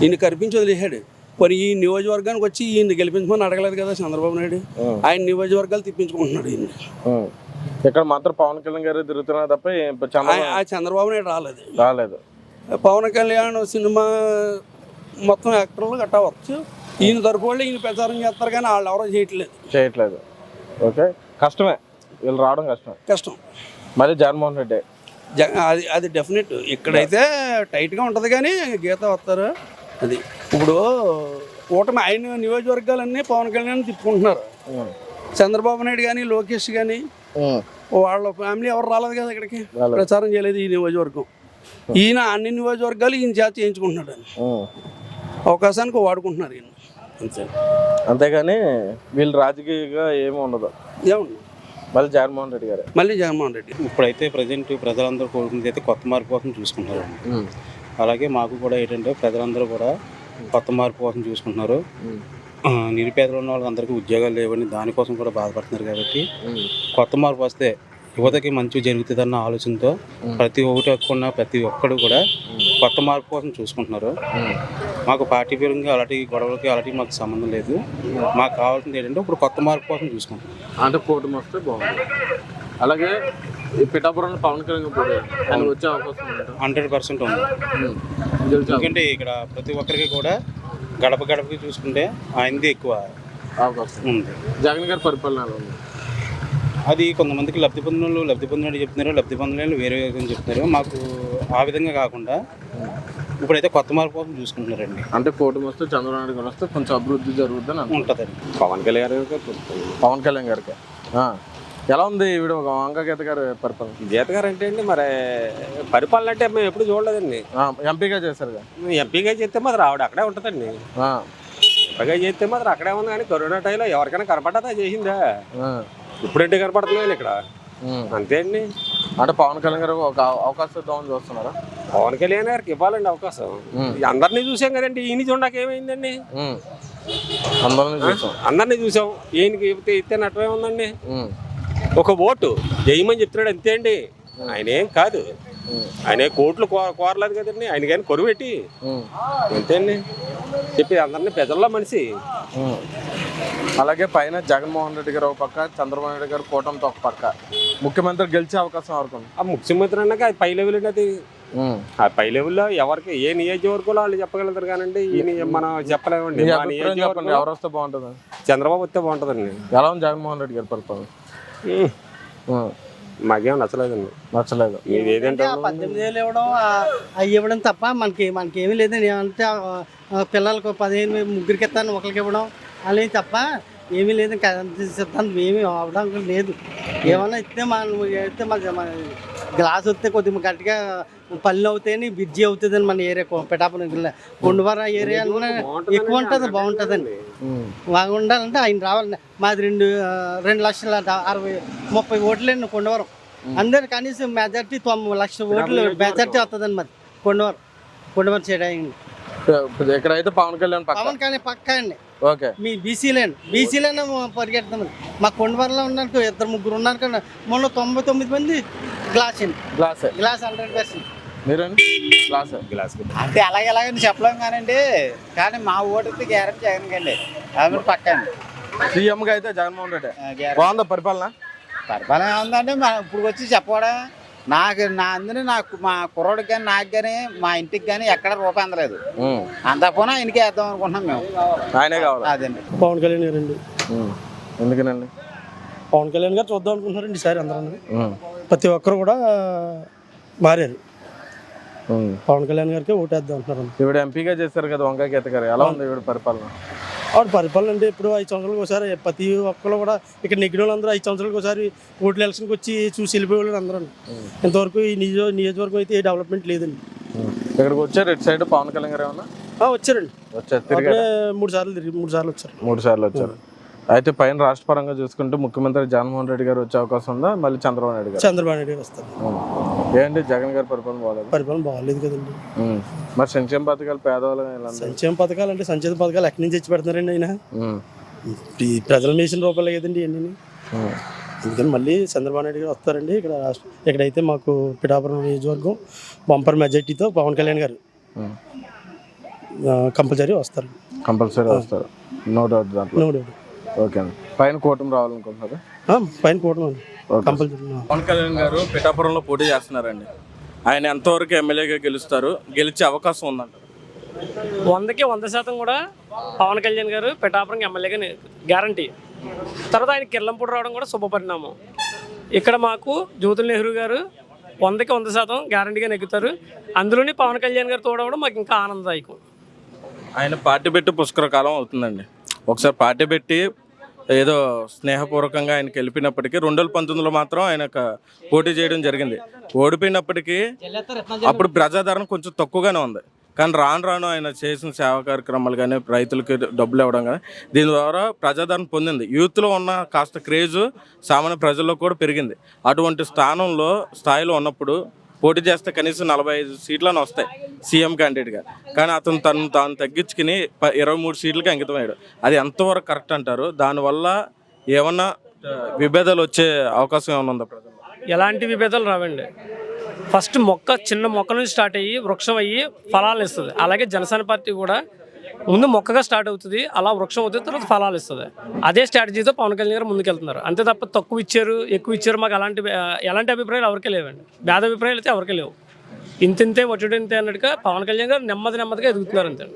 ఈయన కనిపించి వదిలేశాడు. మరి ఈ నియోజకవర్గానికి వచ్చి ఈయన గెలిపించమని అడగలేదు కదా చంద్రబాబు నాయుడు. ఆయన నియోజకవర్గాలు తిప్పించుకుంటున్నాడు ఈయన. ఇక్కడ మాత్రం పవన్ కళ్యాణ్ గారు తిరుగుతున్నారు తప్ప చంద్రబాబు నాయుడు రాలేదు. పవన్ కళ్యాణ్ సినిమా మొత్తం యాక్టర్లు గట్టా వచ్చు. ఈయన తరపు వాళ్ళు ఈయన ప్రచారం చేస్తారు కానీ వాళ్ళు ఎవరో చేయట్లేదు. ఓకే, కష్టమే, వీళ్ళు రావడం కష్టం. మళ్ళీ జగన్మోహన్ రెడ్డి అది డెఫినెట్. ఇక్కడైతే టైట్గా ఉంటుంది కానీ గీత వస్తారు. అది ఇప్పుడు కూటమి ఆయన నియోజకవర్గాలన్నీ పవన్ కళ్యాణ్ తిప్పుకుంటున్నారు. చంద్రబాబు నాయుడు కానీ, లోకేష్ కానీ వాళ్ళ ఫ్యామిలీ ఎవరు రాలేదు కదా ఇక్కడికి, ప్రచారం చేయలేదు ఈ నియోజకవర్గం. ఈయన అన్ని నియోజకవర్గాలు ఈయన చేత చేయించుకుంటున్నాడు, అవకాశానికి వాడుకుంటున్నారు ఈయన, అంతేగాని వీళ్ళు రాజకీయంగా ఏమి ఉండదు. మళ్ళీ జగన్మోహన్ రెడ్డి. ఇప్పుడైతే ప్రజెంట్ ప్రజలందరూ కోరుకునేది అయితే కొత్త మార్పు కోసం చూసుకుంటున్నారు. అలాగే మాకు కూడా ఏంటంటే ప్రజలందరూ కూడా కొత్త మార్పు కోసం చూసుకుంటున్నారు. నిరుపేదలు ఉన్న వాళ్ళందరికీ ఉద్యోగాలు లేవని దానికోసం కూడా బాధపడుతున్నారు కాబట్టి కొత్త మార్పు వస్తే యువతకి మంచి జరుగుతుందన్న ఆలోచనతో ప్రతి ఒక్కడు కూడా కొత్త మార్పు కోసం చూసుకుంటున్నారు. మాకు పార్టీ పరంగా అలాంటి గొడవలకి అలాంటి మాకు సంబంధం లేదు. మాకు కావాల్సింది ఏంటంటే ఇప్పుడు కొత్త మార్పు కోసం చూసుకుంటున్నాం. అంటే కూటమి వస్తే బాగుంది. అలాగే ఈ పిఠాపురంలో పవన్ కళ్యాణ్ పోటీ ఆయన వచ్చే అవకాశం 100% ఉంది. ఎందుకంటే ఇక్కడ ప్రతి ఒక్కరికి కూడా గడప గడపకి చూసుకుంటే ఆయనది ఎక్కువ అవకాశం ఉంది. జగన్ గారి పరిపాలన ఎలా ఉంది? అది కొంతమందికి లబ్ధి పొందినట్టు చెప్తున్నారు, లబ్ధి పొందలేని వేరే విధంగా చెప్తున్నారు. మాకు ఆ విధంగా కాకుండా ఇప్పుడైతే కొత్త మార్పు కోసం చూసుకుంటున్నారండి. అంటే కూటమి వస్తే చంద్రబాబు నాయుడు గారు వస్తే కొంచెం అభివృద్ధి జరుగుతుందని ఉంటుందండి. పవన్ కళ్యాణ్ గారికి ఎలా ఉంది ఈవిడ వంగగీత గారి పరిపాలన? గీత గారు అంటే అండి మరి పరిపాలన అంటే మేము ఎప్పుడు చూడలేదండి. ఎంపీగా చేశారు ఎంపీగా చేస్తే మాత్రం ఆవిడ అక్కడే ఉంటుందండి. ఎంపీగా చేస్తే మాత్రం అక్కడే ఉంది. కానీ కరోనా టైంలో ఎవరికైనా కనపడ్డా చేసిందా? ఇప్పుడంటే కనపడుతుంది ఇక్కడ అంతే అండి. అంటే పవన్ కళ్యాణ్ గారు ఒక అవకాశం ఇద్దామని చూస్తున్నారా? పవన్ కళ్యాణ్ గారికి ఇవ్వాలండి అవకాశం. అందరినీ చూసాం కదండి, ఈయన చూడక ఏమైందండి? అందరినీ చూసాం. ఈయనకి ఇస్తే నట్టమే ఉందండి. ఒక ఓటు జయమని చెప్తున్నాడు అంతే అండి. ఆయన ఏం కాదు, ఆయన కోట్లు కోరలేదు కదండి. ఆయన కానీ కొరువు పెట్టి అంతే అండి చెప్పి అందరినీ ప్రజల్లో మనిషి. అలాగే పైన జగన్మోహన్ రెడ్డి గారు ఒక పక్క, చంద్రబాబు నాయుడు గారు కూటమితో ఒక పక్క, ముఖ్యమంత్రి గెలిచే అవకాశం ఎవరికి? ఆ ముఖ్యమంత్రి అన్నాక అది పై లెవెల్ అండి. అది ఆ పై లెవెల్లో ఎవరికి ఏ నియోజకవర్గంలో వాళ్ళు చెప్పగలుగుతారు కానండి. ఈయన మనం చెప్పలేమండి. ఎవరు వస్తే బాగుంటుంది? చంద్రబాబు వస్తే బాగుంటుందండి. ఎలా ఉంది జగన్మోహన్ రెడ్డి గారి పరిపాలన? మాకేం నచ్చలేదండి. నచ్చలేదు. ఇది ఏదంటే 18 ఏళ్ళు ఇవ్వడం అవి ఇవ్వడం తప్ప మనకేమీ లేదండి. అంటే పిల్లలకు 15 ముగ్గురికి ఇస్తాను, ఒకరికి ఇవ్వడం అలా తప్ప ఏమీ లేదు. సిద్ధాంతం ఏమీ అవడం లేదు. ఏమన్నా ఇస్తే మన గ్లాస్ వస్తే కొద్దిగా గట్టిగా పళ్ళు అవుతాయని బ్రిడ్జి అవుతుందని మన ఏరియా పిఠాపురం కొండవరం ఏరియా ఎక్కువ ఉంటుంది, బాగుంటుందండి. బాగా ఉండాలంటే ఆయన రావాలండి. మాది 2,60,30 ఓట్లండి కొండవరం. అందరు కనీసం మెజార్టీ 90 లక్షల ఓట్లు మెజార్టీ వస్తుందండి మాది కొండవరం సైడ్ అయ్యింది. ఎక్కడైతే పవన్ కళ్యాణ్ పక్కా అండి. ఓకే, మీ బీసీలే పరిగెడతాం. మా కొండవరంలో ఉన్నారు 2-3 ఉన్నారు కదా. మొన్న 99 మంది గ్లాస్ 100%. గ్లాస్ అంటే అలాగని చెప్పలేం కానండి. కానీ మా ఓటుకి గ్యారెంటీ జగన్ కండి. అది పక్కా అండి. సీఎం గా అయితే జగన్మోహన్ రెడ్డి బాగుందా పరిపాలన? ఏముందంటే ఇప్పుడు వచ్చి చెప్పడా నాకు మా కుర్రోడికి కానీ నాకు కానీ మా ఇంటికి కానీ ఎక్కడ రూపాయి అందలేదు. అంత పోనా ఆయనకే వేద్దాం అనుకుంటున్నాం మేము. ఆయనే కావాలి. అదండి పవన్ కళ్యాణ్ గారు అండి. ఎందుకనండి? పవన్ కళ్యాణ్ గారు చూద్దాం అనుకుంటున్నారండి ఈసారి. అందరూ ప్రతి ఒక్కరు కూడా మారారు. పవన్ కళ్యాణ్ గారికి ఓటేద్దాం అంటున్నారు. ఈవిడ ఎంపీగా చేశారు కదా వంగగీత గారు, ఎలా ఉంది ఈవిడ పరిపాలన? ఆవిడ పరిపాలన అంటే ఇప్పుడు 5 సంవత్సరాలకు ఒకసారి ప్రతి ఒక్కరు కూడా ఇక్కడ నెగ్గిన వాళ్ళందరూ 5 సంవత్సరాలకు ఒకసారి ఓట్ల ఎలక్షన్కి వచ్చి చూసి వెళ్ళిపోయేవాళ్ళు అందరూ. ఇంతవరకు ఈ నియోజకవర్గం అయితే ఏ డెవలప్మెంట్ లేదండి. ఇక్కడికి వచ్చారు ఇటు సైడ్ పవన్ కళ్యాణ్ గారు ఏమన్నా? వచ్చారండి. 3 సార్లు వచ్చారు. 3 సార్లు వచ్చారు. అయితే పైన రాష్ట్ర పరంగా చూసుకుంటే ముఖ్యమంత్రి జగన్మోహన్ రెడ్డి గారు వచ్చే అవకాశం ఉందా? మళ్ళీ చంద్రబాబు నాయుడు గారు వస్తారు. ఏంటి జగన్ గారి పరిపాలన బాగాలేదు? పరిపాలన బాగాలేదు కదండి. మరి సంక్షేమ పథకాలు పేదవాళ్ళు సంక్షేమ పథకాలు అంటే సంక్షేమ పథకాలు ఎక్కడి నుంచి తెచ్చి పెడుతున్నారండి ఆయన? ప్రజల మేసిన రూపాయలు కదండి అన్నీ. అందుకని మళ్ళీ చంద్రబాబు నాయుడు గారు వస్తారండి. ఇక్కడైతే మాకు పిఠాపురం నియోజకవర్గం బంపర్ మెజార్టీతో పవన్ కళ్యాణ్ గారు కంపల్సరీ వస్తారు. నో డౌట్ దాంట్లో. ఓకే అండి. పైన కూటమి రావాలనుకుంటున్నారు? పైన కూటమి కంపల్సరీ. పవన్ కళ్యాణ్ గారు పిఠాపురంలో పోటీ చేస్తున్నారండి. ఆయన ఎంతవరకు ఎమ్మెల్యేగా గెలుస్తారు? గెలిచే అవకాశం ఉందంటారు? 100కి 100% కూడా పవన్ కళ్యాణ్ గారు పిఠాపురం ఎమ్మెల్యేగా గ్యారంటీ. తర్వాత ఆయన కిర్లంపూడి రావడం కూడా శుభపరిణామం. ఇక్కడ మాకు జ్యోతుల నెహ్రూ గారు 100కి 100% గ్యారంటీగా నెగ్గుతారు. అందులోని పవన్ కళ్యాణ్ గారు తోడవడం మాకు ఇంకా ఆనందదాయకం. ఆయన పార్టీ పెట్టి పుష్కర కాలం అవుతుందండి. ఒకసారి పార్టీ పెట్టి ఏదో స్నేహపూర్వకంగా ఆయనకి వెళ్ళిపోయినప్పటికీ 2019లో మాత్రం ఆయన పోటీ చేయడం జరిగింది. ఓడిపోయినప్పటికీ అప్పుడు ప్రజాదరణ కొంచెం తక్కువగానే ఉంది. కానీ రాను ఆయన చేసిన సేవా కార్యక్రమాలు కానీ, రైతులకి డబ్బులు ఇవ్వడం కానీ, దీని ద్వారా ప్రజాదరణ పొందింది. యూత్లో ఉన్న కాస్త క్రేజు సామాన్య ప్రజల్లో కూడా పెరిగింది. అటువంటి స్థాయిలో ఉన్నప్పుడు పోటీ చేస్తే కనీసం 45 సీట్లను వస్తాయి సీఎం క్యాండిడేట్గా. కానీ అతను తాను తగ్గించుకుని 23 సీట్లకి అంకితమయ్యాడు. అది ఎంతవరకు కరెక్ట్ అంటారు? దానివల్ల ఏమన్నా విభేదాలు వచ్చే అవకాశం ఏమైనా ఉందా ప్రజలు? ఎలాంటి విభేదాలు రావండి. ఫస్ట్ చిన్న మొక్క నుంచి స్టార్ట్ అయ్యి వృక్షం అయ్యి ఫలాలు ఇస్తుంది. అలాగే జనసేన పార్టీ కూడా ముందు మొక్కగా స్టార్ట్ అవుతుంది, అలా వృక్షం అవుతుంది, తర్వాత ఫలాలు ఇస్తుంది. అదే స్ట్రాటజీతో పవన్ కళ్యాణ్ గారు ముందుకెళ్తున్నారు. అంతే తప్ప తక్కువ ఇచ్చారు ఎక్కువ ఇచ్చారు మాకు ఎలాంటి అభిప్రాయాలు ఎవరికే లేవండి. భేద అభిప్రాయాలు అయితే ఎవరికే లేవు. ఇంతే ఒట్టుడింతే అన్నట్టుగా పవన్ కళ్యాణ్ గారు నెమ్మదిగా ఎదుగుతున్నారు అంతే.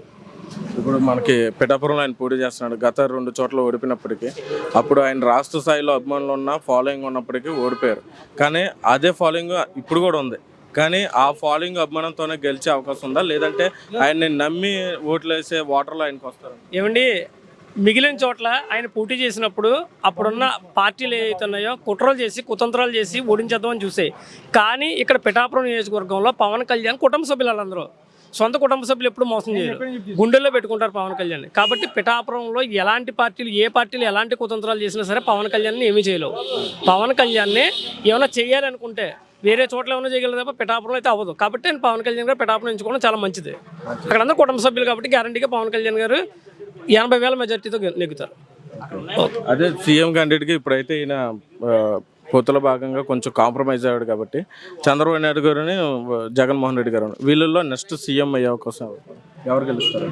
ఇప్పుడు మనకి పిఠాపురంలో ఆయన పోటీ చేస్తున్నాడు. గత 2 చోట్ల ఓడిపోయినప్పటికీ అప్పుడు ఆయన రాష్ట్ర స్థాయిలో అభిమానులు ఉన్న ఫాలోయింగ్ ఉన్నప్పటికీ ఓడిపోయారు. కానీ అదే ఫాలోయింగ్ ఇప్పుడు కూడా ఉంది. కానీ ఆ ఫాలోయింగ్ అభిమానంతోనే గెలిచే అవకాశం ఉందా, లేదంటే ఆయన్ని నమ్మి ఓట్లు వేసే ఓటర్లు ఆయనకు వస్తారు? ఏమండి, మిగిలిన చోట్ల ఆయన పోటీ చేసినప్పుడు అప్పుడున్న పార్టీలు ఏవైతే ఉన్నాయో కుతంత్రాలు చేసి ఓడించేద్దామని చూసాయి. కానీ ఇక్కడ పిఠాపురం నియోజకవర్గంలో పవన్ కళ్యాణ్ కుటుంబ సభ్యులందరూ సొంత కుటుంబ సభ్యులు ఎప్పుడు మోసం చేయరు, గుండెల్లో పెట్టుకుంటారు పవన్ కళ్యాణ్. కాబట్టి పిఠాపురంలో ఏ పార్టీలు ఎలాంటి కుతంత్రాలు చేసినా సరే పవన్ కళ్యాణ్ని ఏమీ చేయలేవు. పవన్ కళ్యాణ్ని ఏమైనా చేయాలనుకుంటే వేరే చోట్ల ఏమైనా చేయగలరు తప్ప పిఠాపురం అయితే అవ్వదు. కాబట్టి నేను పవన్ కళ్యాణ్ గారు పిఠాపురం ఎంచుకోవడం చాలా మంచిది. అక్కడ అందరూ కుటుంబ సభ్యులు కాబట్టి గ్యారంటీగా పవన్ కళ్యాణ్ గారు 80,000 మెజార్టీతో నెగ్గుతారు. అదే సీఎం క్యాండిడేట్కి ఇప్పుడైతే ఈయన పొత్తుల భాగంగా కొంచెం కాంప్రమైజ్ అయ్యాడు కాబట్టి చంద్రబాబు నాయుడు గారిని జగన్మోహన్ రెడ్డి గారు వీళ్ళల్లో నెక్స్ట్ సీఎం అయ్యే అవకాశం ఎవరు గెలుస్తారు?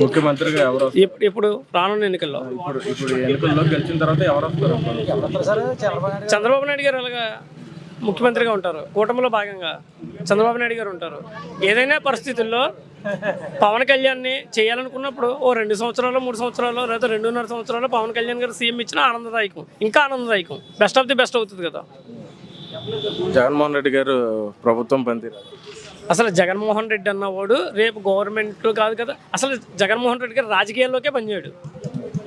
ముఖ్యమంత్రిగా ఎవరు? ఇప్పుడు రానున్న ఎన్నికల్లో ఇప్పుడు ఎన్నికల్లో గెలిచిన తర్వాత ఎవరు వస్తారు? చంద్రబాబు నాయుడు గారు అలాగా ముఖ్యమంత్రిగా ఉంటారు. కూటమిలో భాగంగా చంద్రబాబు నాయుడు గారు ఉంటారు. ఏదైనా పరిస్థితుల్లో పవన్ కళ్యాణ్ని చేయాలనుకున్నప్పుడు 2 సంవత్సరాలు 3 సంవత్సరాలు లేదా 2.5 సంవత్సరాలు పవన్ కళ్యాణ్ గారు సీఎం ఇచ్చిన ఆనందదాయకం, ఇంకా ఆనందదాయకం, బెస్ట్ ఆఫ్ ది బెస్ట్ అవుతుంది కదా. జగన్మోహన్ రెడ్డి గారు ప్రభుత్వం పనితీరు అసలు జగన్మోహన్ రెడ్డి అన్నవాడు రేపు గవర్నమెంట్ కాదు కదా. అసలు జగన్మోహన్ రెడ్డి గారు రాజకీయాల్లోకే పనిచేయడు.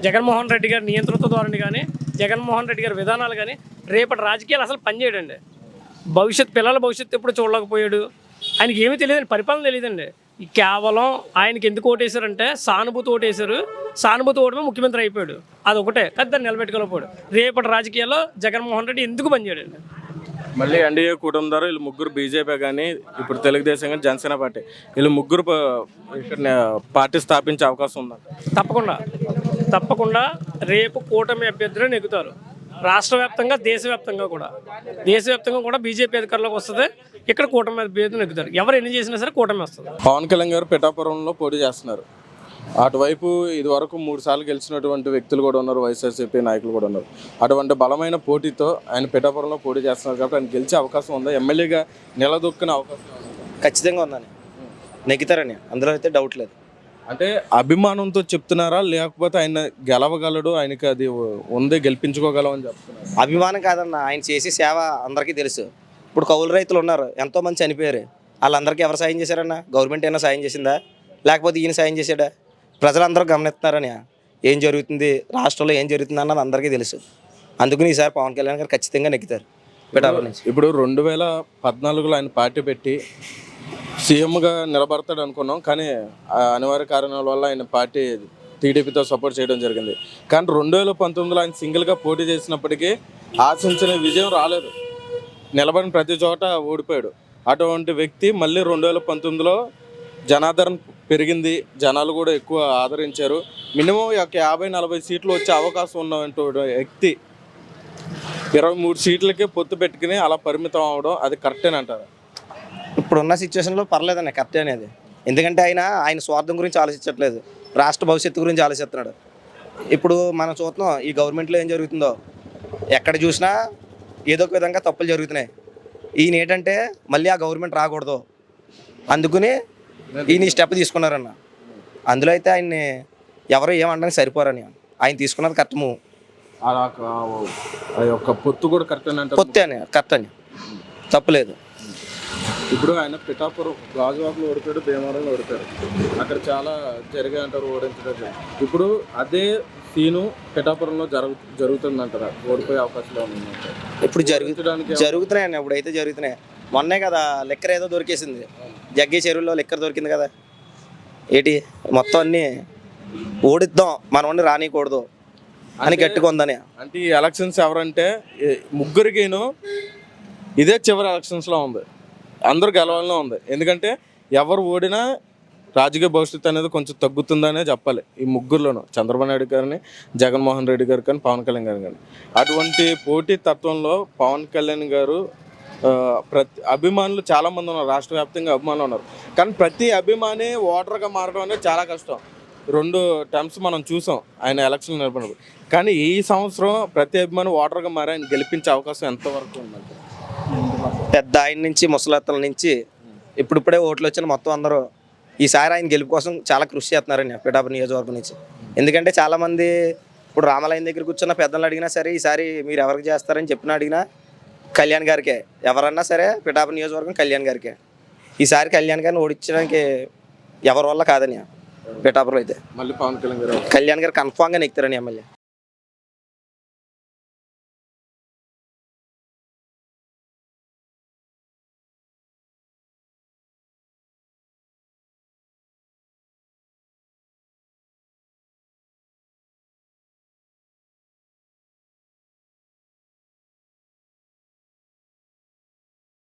జగన్మోహన్ రెడ్డి గారి నియంత్రణతో ధోరణి కానీ జగన్మోహన్ రెడ్డి గారి విధానాలు కానీ రేపటి రాజకీయాలు అసలు పనిచేయడండి. పిల్లల భవిష్యత్తు ఎప్పుడు చూడలేకపోయాడు. ఆయనకి ఏమీ తెలియదండి, పరిపాలన తెలియదండి. కేవలం ఆయనకి ఎందుకు ఓటేశారంటే సానుభూతి ఓటేశారు. సానుభూతి ఓటమే ముఖ్యమంత్రి అయిపోయాడు. అది ఒకటే కానీ దాన్ని నిలబెట్టుకోలేకపోయాడు. రేపటి రాజకీయాల్లో జగన్మోహన్ రెడ్డి ఎందుకు పనిచేయడండి? మళ్ళీ ఎన్డీఏ కూటమి ద్వారా వీళ్ళు ముగ్గురు బీజేపీ కానీ ఇప్పుడు తెలుగుదేశం కానీ జనసేన పార్టీ వీళ్ళు ముగ్గురు ఇక్కడ పార్టీ స్థాపించే అవకాశం ఉందా? తప్పకుండా రేపు కూటమి అభ్యర్థులు నెగ్గుతారు. రాష్ట్ర వ్యాప్తంగా దేశవ్యాప్తంగా కూడా బీజేపీ అధికారంలోకి వస్తుంది. ఇక్కడ కూటమి అభ్యర్థులు నెగ్గుతారు. ఎవరు ఎన్ని చేసినా సరే కూటమి వస్తుంది. పవన్ కళ్యాణ్ గారు పిఠాపురంలో పోటీ చేస్తున్నారు. అటువైపు ఇది వరకు 3 సార్లు గెలిచినటువంటి వ్యక్తులు కూడా ఉన్నారు, వైఎస్ఆర్సీపీ నాయకులు కూడా ఉన్నారు. అటువంటి బలమైన పోటీతో ఆయన పిఠాపురంలో పోటీ చేస్తున్నారు కాబట్టి ఆయన గెలిచే అవకాశం ఉందా? ఎమ్మెల్యేగా నిలదొక్కునే అవకాశం ఖచ్చితంగా ఉందని నెగ్గుతారని అందులో అయితే డౌట్ లేదు. అంటే అభిమానంతో చెప్తున్నారా, లేకపోతే ఆయన గెలవగలడు, ఆయనకి అది ఉంది, గెలిపించుకోగలం అని చెప్తున్నారు? అభిమానం కాదన్న, ఆయన చేసే సేవ అందరికీ తెలుసు. ఇప్పుడు కౌలు రైతులు ఉన్నారు, ఎంతోమంది చనిపోయారు. వాళ్ళందరికీ ఎవరు సాయం చేశారన్న? గవర్నమెంట్ అయినా సాయం చేసిందా, లేకపోతే ఈయన సాయం చేశాడా? ప్రజలందరూ గమనిస్తున్నారని ఏం జరుగుతుంది రాష్ట్రంలో, ఏం జరుగుతుంది అన్నది అందరికీ తెలుసు. అందుకని ఈసారి పవన్ కళ్యాణ్ గారు ఖచ్చితంగా నెగ్గుతారు పిఠాపురం నుంచి. ఇప్పుడు 2014లో ఆయన పార్టీ పెట్టి సీఎంగా నిలబడతాడు అనుకున్నాం. కానీ అనివార్య కారణాల వల్ల ఆయన పార్టీ టీడీపీతో సపోర్ట్ చేయడం జరిగింది. కానీ 2019లో ఆయన సింగిల్గా పోటీ చేసినప్పటికీ ఆశించిన విజయం రాలేదు. నిలబడిన ప్రతి చోట ఓడిపోయాడు. అటువంటి వ్యక్తి మళ్ళీ 2019లో జనాదరణ పెరిగింది, జనాలు కూడా ఎక్కువ ఆదరించారు. మినిమం 50-40 సీట్లు వచ్చే అవకాశం ఉన్నటువంటి వ్యక్తి 23 సీట్లకే పొత్తు పెట్టుకుని అలా పరిమితం అవడం అది కరెక్టేనంటారా? ఇప్పుడున్న సిచ్యువేషన్లో పర్లేదన్న, కరెక్టే అనేది. ఎందుకంటే ఆయన స్వార్థం గురించి ఆలోచించట్లేదు, రాష్ట్ర భవిష్యత్తు గురించి ఆలోచిస్తున్నాడు. ఇప్పుడు మనం చూస్తున్నాం ఈ గవర్నమెంట్లో ఏం జరుగుతుందో, ఎక్కడ చూసినా ఏదో ఒక విధంగా తప్పులు జరుగుతున్నాయి. ఈయన ఏంటంటే మళ్ళీ ఆ గవర్నమెంట్ రాకూడదు, అందుకని ఈయన ఈ స్టెప్ తీసుకున్నారన్న. అందులో అయితే ఆయన్ని ఎవరో ఏమంటానికి సరిపోరని ఆయన తీసుకున్నది కరెక్ట్ మూవ్. పొత్తు కూడా పొత్తే అని కరెక్ట్ అని తప్పులేదు. ఇప్పుడు ఆయన పిఠాపురం గాజువాకలో ఓడిపోయాడు, భీమవరంలో ఓడిపోయాడు. అక్కడ చాలా జరిగాయి అంటారు ఓడించడం. ఇప్పుడు అదే సీను పిఠాపురంలో జరుగుతుందంటారా? ఓడిపోయే అవకాశాలు ఉన్నాయంటారు? ఇప్పుడు జరుగుతున్నాయండి, ఇప్పుడైతే జరుగుతున్నాయి. మొన్నే కదా లిక్కర్ ఏదో దొరికేసింది, జగ్గే చెరువులో లిక్కర్ దొరికింది కదా. ఏంటి మొత్తం అన్నీ ఓడిద్దాం, మనవాడిని రానికూడదు అని గట్టిగా ఉందని. అంటే ఈ ఎలక్షన్స్ ఎవరంటే ముగ్గురికిను ఇదే చివరి ఎలక్షన్స్లో ఉంది. అందరూ గెలవాలనే ఉంది. ఎందుకంటే ఎవరు ఓడినా రాజకీయ భవిష్యత్తు అనేది కొంచెం తగ్గుతుందనే చెప్పాలి. ఈ ముగ్గురులోనూ చంద్రబాబు నాయుడు గారిని, జగన్మోహన్ రెడ్డి గారు కానీ, పవన్ కళ్యాణ్ గారు కానీ. అటువంటి పోటీ తత్వంలో పవన్ కళ్యాణ్ గారు ప్రతి అభిమానులు చాలామంది ఉన్నారు, రాష్ట్ర వ్యాప్తంగా అభిమానులు ఉన్నారు. కానీ ప్రతి అభిమాని ఓటర్గా మారడం అనేది చాలా కష్టం. 2 టర్మ్స్ మనం చూసాం ఆయన ఎలక్షన్ నిలబడినప్పుడు. కానీ ఈ సంవత్సరం ప్రతి అభిమాని ఓటర్గా మారి ఆయన గెలిపించే అవకాశం ఎంతవరకు ఉందంటే? పెద్ద ఆయన నుంచి ముసలత్తల నుంచి ఇప్పుడిప్పుడే ఓట్లు వచ్చిన మొత్తం అందరూ ఈసారి ఆయన గెలుపు కోసం చాలా కృషి చేస్తున్నారండి పిఠాపురం నియోజకవర్గం నుంచి. ఎందుకంటే చాలామంది ఇప్పుడు రామాలయం దగ్గర కూర్చున్న పెద్దలు అడిగినా సరే ఈసారి మీరు ఎవరికి చేస్తారని చెప్పిన అడిగినా కళ్యాణ్ గారికే, ఎవరన్నా సరే పిఠాపురం నియోజకవర్గం కళ్యాణ్ గారికే. ఈసారి కళ్యాణ్ గారిని ఓడించడానికి ఎవరి వల్ల కాదని పిఠాపురం అయితే మళ్ళీ పవన్ కళ్యాణ్ గారు కళ్యాణ్ గారు కన్ఫామ్గా నెక్తారని ఎమ్మెల్యే.